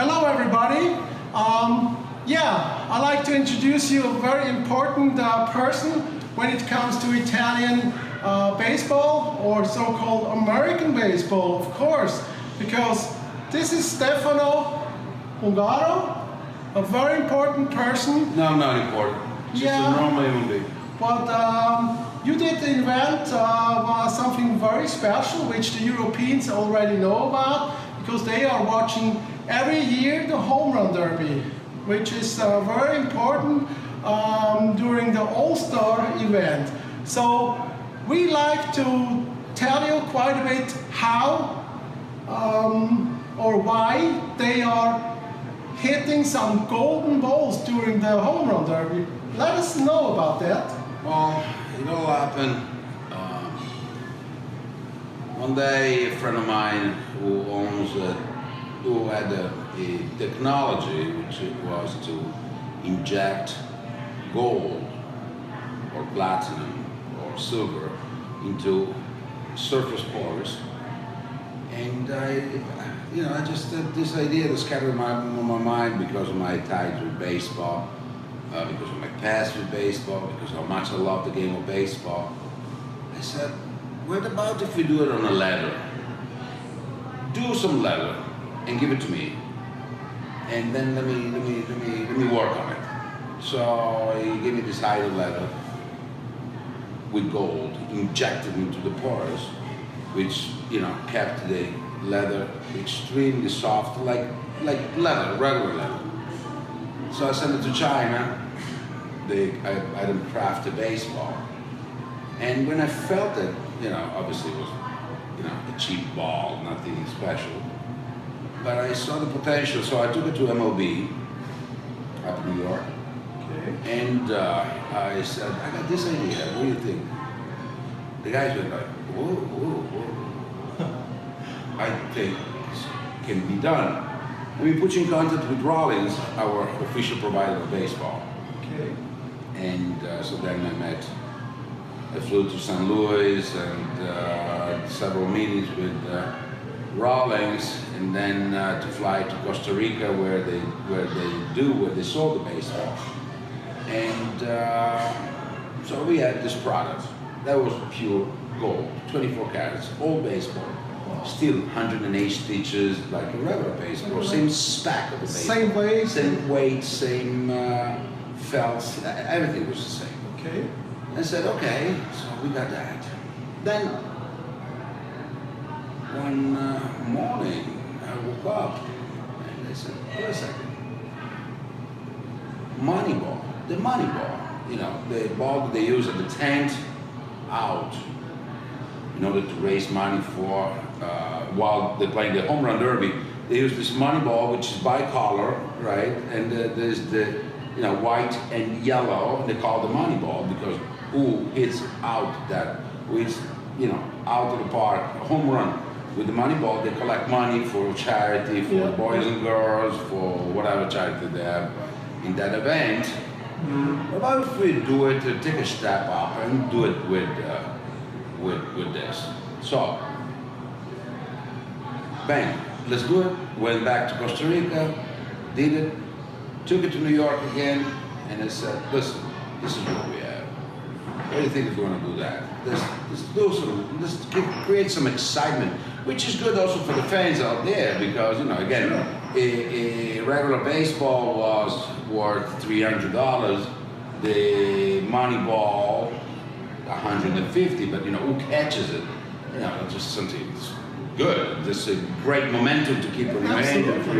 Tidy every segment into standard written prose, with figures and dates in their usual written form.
Hello everybody. I'd like to introduce you a very important person when it comes to Italian baseball, or so-called American baseball, of course, because this is Stefano Ungaro, a very important person. No, not important. Just a normal human being. But you did invent something very special, which the Europeans already know about, because they are watching every year the Home Run Derby, which is very important during the All-Star event. So we like to tell you quite a bit how or why they are hitting some golden balls during the Home Run Derby. Let us know about that. Well, it all happened. One day, a friend of mine who had a technology, which it was to inject gold or platinum or silver into surface pores, and I just had this idea that scattered my mind because of my ties with baseball. Because of my past with baseball, because how much I love the game of baseball. I said, what about if we do it on a letter? Do some letter and give it to me, and then let me work on it. So he gave me this idle letter with gold injected into the pores, which kept the leather extremely soft, like leather, regular leather. So I sent it to China. I had them craft a baseball, and when I felt it, obviously it was, a cheap ball, nothing special. But I saw the potential, so I took it to MLB up in New York. Okay. And I said, I got this idea. What do you think? The guys were like, whoa. I think this can be done. And we put you in contact with Rawlings, our official provider of baseball. Okay. And so then I flew to St. Louis and several meetings with Rawlings, and then to fly to Costa Rica where they sold the baseball. And so we had this product that was pure gold, 24 carats, all baseball. Still 108 stitches like a regular baseball, same spec of the baseball. Same weight, same felt, everything was the same. Okay. I said, okay, so we got that. Then one morning I woke up and I said, wait a second. Moneyball, the Moneyball, the ball that they use at the 10th out in order to raise money for, while they're playing the Home Run Derby, they use this Moneyball, which is bicolor, right? And there's the white and yellow, and they call the Moneyball because who hits out that, who hits, out of the park, a home run with the Moneyball, they collect money for charity, for boys and girls, for whatever charity they have in that event. What about if we do it, take a step up and do it with this? So, bang, let's do it. Went back to Costa Rica, did it, took it to New York again, and I said, listen, this is what we have. What do you think if we want to do that? Let's create some excitement, which is good also for the fans out there, because, again, a regular baseball was worth $300, the Moneyball, $150, but, who catches it? Just something good. Just a great momentum to keep remaining for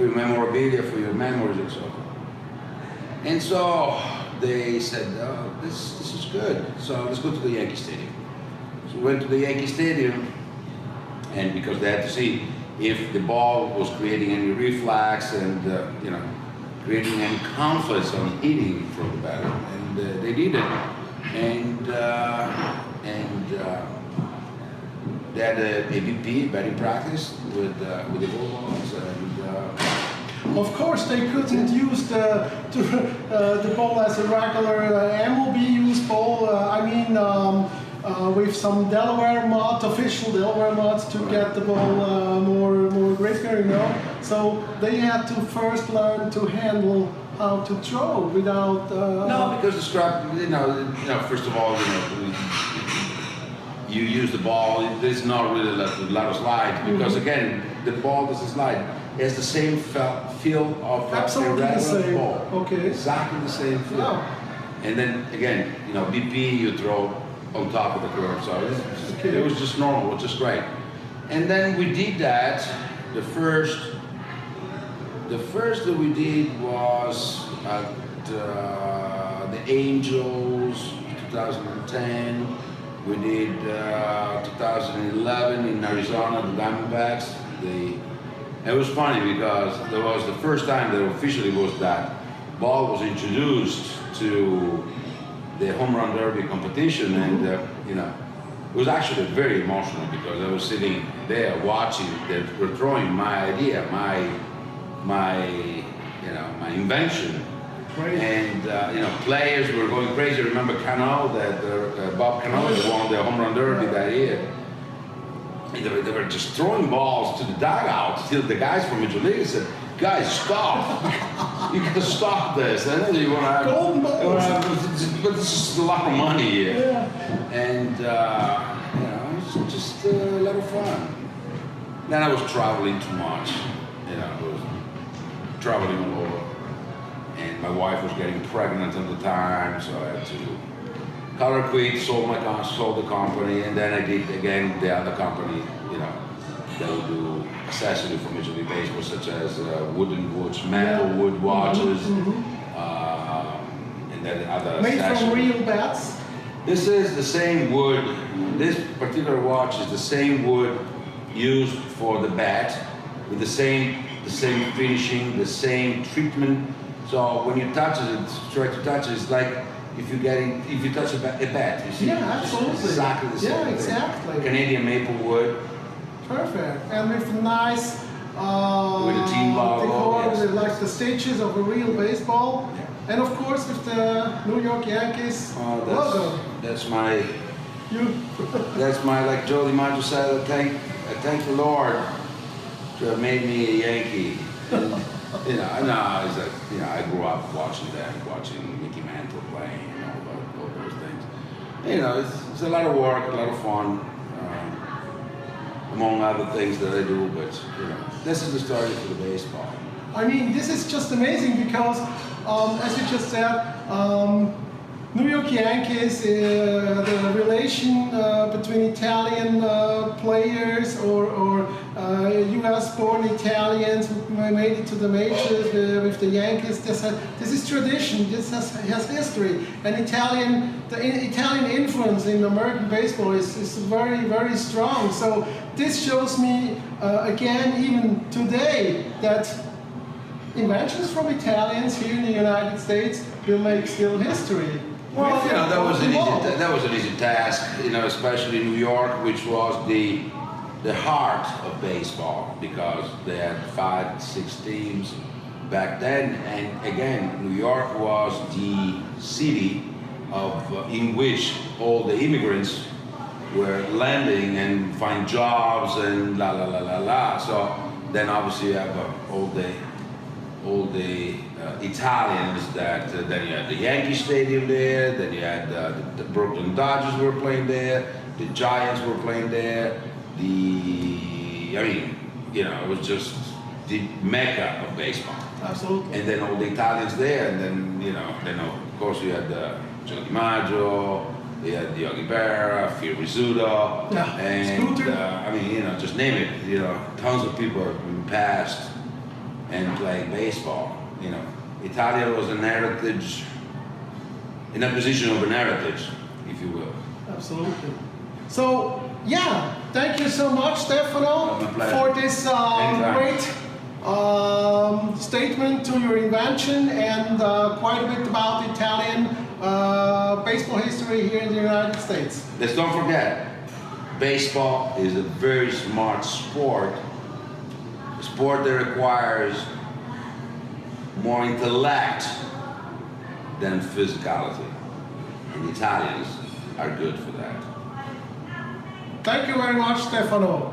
your memorabilia, for your memories and so on. And so they said, this is good. So let's go to the Yankee Stadium. So we went to the Yankee Stadium, and because they had to see if the ball was creating any reflex and creating any conflicts on hitting from the batter, and they did it. And they had a BP, batting practice, with the balls, and Of course, they couldn't use the ball as a regular MLB used ball. with some Delaware mods, official Delaware mods, to get the ball more grippier, you know. So they had to first learn to handle how to throw without. No, because the strap, first of all, you use the ball. There's not really a lot of slide because again, the ball doesn't slide. It has the same feel of a regular ball. Okay. Exactly the same feel. Wow. And then again, BP you throw on top of the curve. So it was just normal, which is great. And then we did that. The first that we did was at the Angels, 2010. We did 2011 in Arizona, the Diamondbacks. It was funny because there was the first time that officially was that ball was introduced to the home run derby competition, and it was actually very emotional because I was sitting there watching. They were throwing my idea, my invention. Great. And players were going crazy. Remember Cano, that Bob Cano that won the home run derby that year. And they were just throwing balls to the dugout till the guys from Major League said, "Guys, stop! You can stop this." I know you want to have golden balls, but this is a lot of money here. Yeah. And it was just a lot of fun. Then I was traveling too much. I was traveling all over. And my wife was getting pregnant at the time, so I had to color quit, sold the company, and then I did again the other company, that would do accessories for Major League Baseball, such as metal wood watches, and then other made accessories. from real bats. This is the same wood. This particular watch is the same wood used for the bat, with the same finishing, the same treatment. So when you touch it, try to touch it, it's like if you touch a bat, you see. Yeah, absolutely. Exactly the same. Yeah, thing. exactly. Canadian maple wood. Perfect. And with nice with the team logo, decor, yes. with like the stitches of a real baseball. Yeah. And of course with the New York Yankees logo. That's my like Joe DiMaggio said, I thank the Lord to have made me a Yankee. And, I grew up watching Mickey Mantle playing, all those things. It's a lot of work, a lot of fun, among other things that I do. But this is the story for the baseball. I mean, this is just amazing because, as you just said, New York Yankees, the relation between Italian players or US-born Italians who made it to the majors with the Yankees. This is tradition. This has history, and the Italian influence in American baseball is very, very strong. So this shows me again, even today, that inventions from Italians here in the United States will make still history. Well, that was an easy task, especially in New York, which was the heart of baseball, because they had 5-6 teams back then, and again, New York was the city in which all the immigrants were landing and find jobs and la la la la la. So then obviously you have all the Italians that then you had the Yankee Stadium there, then you had the Brooklyn Dodgers were playing there, the Giants were playing there, it was just the mecca of baseball. Absolutely. And then all the Italians there, and then of course you had Joe DiMaggio, you had Yogi Berra, Phil Rizzuto, and just name it. Tons of people have been passed and played baseball. Italia was an heritage, in a position of an heritage, if you will. Absolutely. So, thank you so much, Stefano, for this great statement to your invention and quite a bit about Italian baseball history here in the United States. Let's don't forget, baseball is a very smart sport, a sport that requires more intellect than physicality, and Italians are good for that. Thank you very much, Stefano.